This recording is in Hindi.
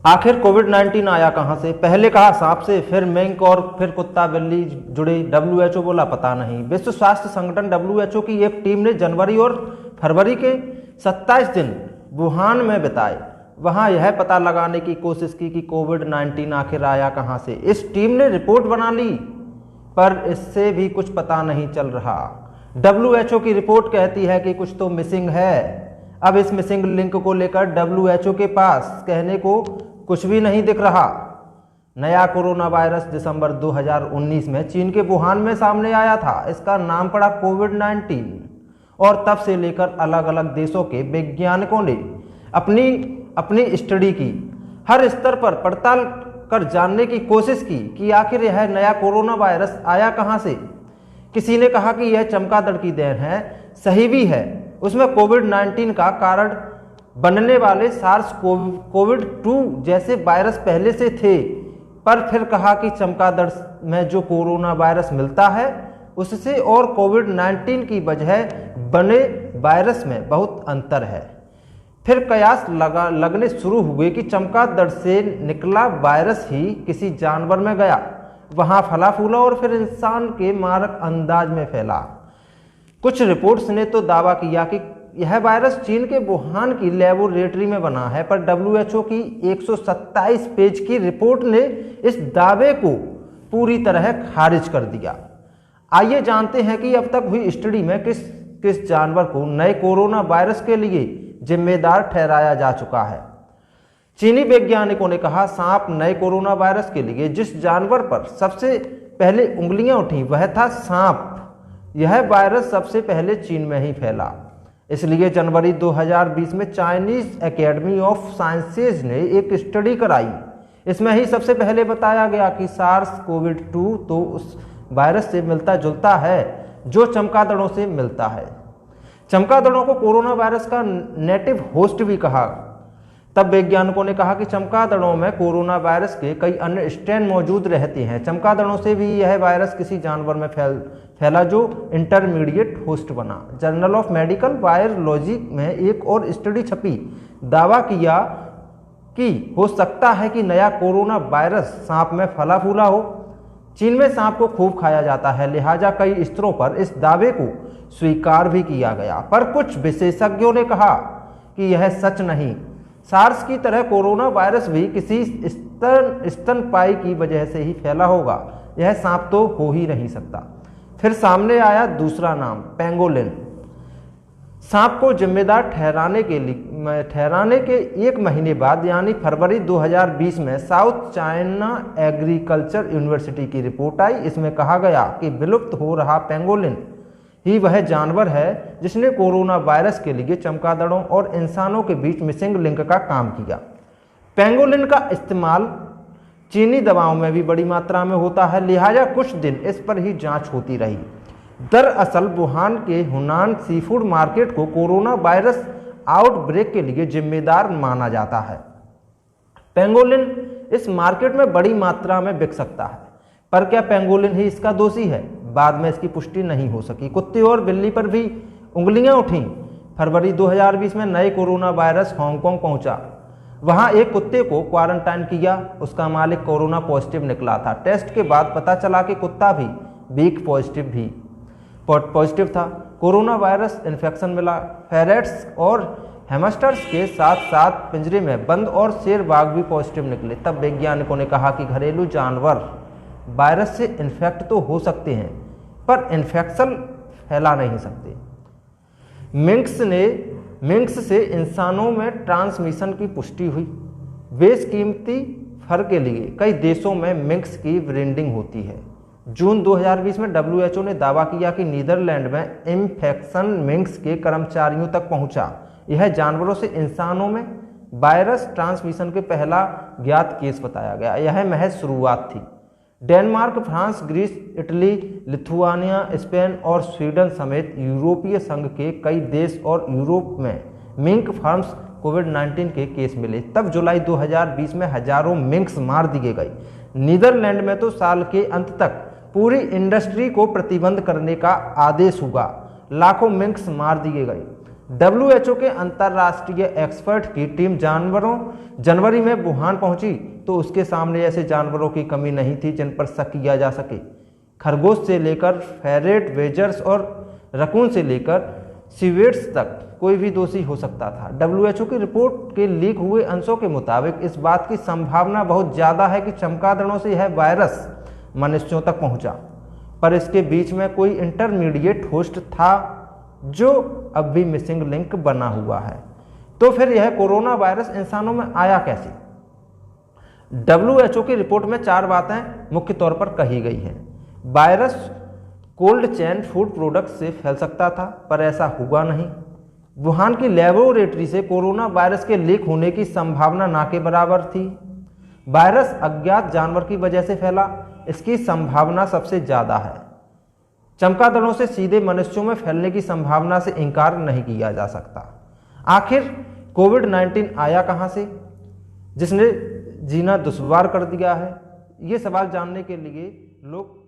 आखिर कोविड-19 आया कहां से? पहले कहा सांप से, फिर मिंक और फिर कुत्ता बिल्ली जुड़े। डब्ल्यूएचओ बोला पता नहीं। विश्व स्वास्थ्य संगठन डब्ल्यूएचओ की एक टीम ने जनवरी और फरवरी के 27 दिन वुहान में बिताए। वहां यह पता लगाने की कोशिश की कि कोविड-19 आखिर आया कहां से। इस टीम ने रिपोर्ट बना ली, पर इससे भी कुछ पता नहीं चल रहा। डब्ल्यूएचओ की रिपोर्ट कहती है कि कुछ तो मिसिंग है। अब इस मिसिंग लिंक को लेकर डब्ल्यूएचओ के पास कहने को कुछ भी नहीं दिख रहा। नया कोरोना वायरस दिसंबर 2019 में चीन के वुहान में सामने आया था। इसका नाम पड़ा कोविड-19 और तब से लेकर अलग अलग देशों के वैज्ञानिकों ने अपनी स्टडी की। हर स्तर पर पड़ताल कर जानने की कोशिश की कि आखिर यह नया कोरोना वायरस आया कहां से। किसी ने कहा कि यह चमगादड़ की देन है। सही भी है, उसमें कोविड-19 का कारण बनने वाले सार्स कोविड-2 जैसे वायरस पहले से थे, पर फिर कहा कि चमगादड़ में जो कोरोना वायरस मिलता है उससे और कोविड-19 की वजह बने वायरस में बहुत अंतर है। फिर कयास लगने शुरू हुए कि चमगादड़ से निकला वायरस ही किसी जानवर में गया, वहां फला फूला और फिर इंसान के मारक अंदाज में फैला। कुछ रिपोर्ट्स ने तो दावा किया कि यह वायरस चीन के वुहान की लेबोरेटरी में बना है, पर डब्ल्यूएचओ की 127 पेज की रिपोर्ट ने इस दावे को पूरी तरह खारिज कर दिया। आइए जानते हैं कि अब तक हुई स्टडी में किस जानवर को नए कोरोना वायरस के लिए जिम्मेदार ठहराया जा चुका है। चीनी वैज्ञानिकों ने कहा, सांप नए कोरोना वायरस के लिए जिस जानवर पर सबसे पहले उंगलियां उठी वह था सांप। यह वायरस सबसे पहले चीन में ही फैला। इसलिए जनवरी 2020 में चाइनीज एकेडमी ऑफ साइंसेज ने एक स्टडी कराई। इसमें ही सबसे पहले बताया गया कि सार्स कोविड-2 तो उस वायरस से मिलता जुलता है जो चमगादड़ों से मिलता है। चमगादड़ों को कोरोना वायरस का नेटिव होस्ट भी कहा। तब वैज्ञानिकों ने कहा कि चमगादड़ों में कोरोना वायरस के कई अन्य स्ट्रेन मौजूद रहते हैं। चमगादड़ों से भी यह वायरस किसी जानवर में फैला जो इंटरमीडिएट होस्ट बना। जर्नल ऑफ मेडिकल वायरोलॉजी में एक और स्टडी छपी। दावा किया कि हो सकता है कि नया कोरोना वायरस सांप में फला फूला हो। चीन में सांप को खूब खाया जाता है, लिहाजा कई स्तरों पर इस दावे को स्वीकार भी किया गया। पर कुछ विशेषज्ञों ने कहा कि यह सच नहीं। सार्स की तरह कोरोना वायरस भी किसी स्तनपायी की वजह से ही फैला होगा। यह सांप तो हो ही नहीं सकता। फिर सामने आया दूसरा नाम, पेंगोलिन। सांप को जिम्मेदार ठहराने के एक महीने बाद यानी फरवरी 2020 में साउथ चाइना एग्रीकल्चर यूनिवर्सिटी की रिपोर्ट आई। इसमें कहा गया कि विलुप्त हो रहा पेंगोलिन ही वह जानवर है जिसने कोरोना वायरस के लिए चमगादड़ों और इंसानों के बीच मिसिंग लिंक का काम किया। पेंगोलिन का इस्तेमाल चीनी दवाओं में भी बड़ी मात्रा में होता है, लिहाजा कुछ दिन इस पर ही जांच होती रही। दरअसल वुहान के हुनान सीफूड मार्केट को कोरोना वायरस आउटब्रेक के लिए जिम्मेदार माना जाता है। पेंगोलिन इस मार्केट में बड़ी मात्रा में बिक सकता है, पर क्या पेंगोलिन ही इसका दोषी है? बाद में इसकी पुष्टि नहीं हो सकी। कुत्ते और बिल्ली पर भी उंगलियां उठीं। फरवरी 2020 में नए कोरोना वायरस हांगकांग पहुंचा। वहां एक कुत्ते को क्वारंटाइन किया। उसका मालिक कोरोना पॉजिटिव निकला था। टेस्ट के बाद पता चला कि कुत्ता भी वीक पॉजिटिव था। कोरोना वायरस इन्फेक्शन मिला। फेरेट्स और हैमस्टर्स के साथ साथ पिंजरे में बंद और शेर बाघ भी पॉजिटिव निकले। तब वैज्ञानिकों ने कहा कि घरेलू जानवर वायरस से इन्फेक्ट तो हो सकते हैं, पर इन्फेक्शन फैला नहीं सकते। मिंक्स से इंसानों में ट्रांसमिशन की पुष्टि हुई। बेशकीमती फर के लिए कई देशों में मिंक्स की ब्रीडिंग होती है। जून 2020 में डब्ल्यूएचओ ने दावा किया कि नीदरलैंड में इन्फेक्शन मिंक्स के कर्मचारियों तक पहुंचा। यह जानवरों से इंसानों में वायरस ट्रांसमिशन के पहला ज्ञात केस बताया गया। यह महज शुरुआत थी। Denmark, France, Greece, Italy, Lithuania, Spain और स्वीडन समेत यूरोपीय संघ के कई देश और यूरोप में मिंक फार्म्स कोविड-19 के केस मिले। तब जुलाई 2020 में हजारों मिंक्स मार दिए गए। नीदरलैंड में तो साल के अंत तक पूरी इंडस्ट्री को प्रतिबंध करने का आदेश हुआ। लाखों मिंक्स मार दिए गए। WHO के अंतर्राष्ट्रीय एक्सपर्ट की टीम जनवरी में वुहान पहुंची तो उसके सामने ऐसे जानवरों की कमी नहीं थी जिन पर शक किया जा सके। खरगोश से लेकर फेरेट, बेजर्स और रकून से लेकर सिवेट्स तक कोई भी दोषी हो सकता था। WHO की रिपोर्ट के लीक हुए अंशों के मुताबिक इस बात की संभावना बहुत ज़्यादा है कि चमगादड़ों से यह वायरस मनुष्यों तक पहुंचा, पर इसके बीच में कोई इंटरमीडिएट होस्ट था जो अब भी मिसिंग लिंक बना हुआ है। तो फिर यह कोरोना वायरस इंसानों में आया कैसे? WHO की रिपोर्ट में 4 बातें मुख्य तौर पर कही गई हैं। Virus cold chain food product से फैल सकता था, पर ऐसा हुआ नहीं। वुहान की लेबोरेटरी से कोरोना वायरस के लीक होने की संभावना ना के बराबर थी। वायरस अज्ञात जानवर की वजह से फैला, इसकी संभावना सबसे ज़्यादा है। चमगादड़ों से सीधे मनुष्यों में फैलने की संभावना से इनकार नहीं किया जा सकता। आखिर कोविड-19 आया कहाँ से, जिसने जीना दुश्वार कर दिया है? ये सवाल जानने के लिए लोग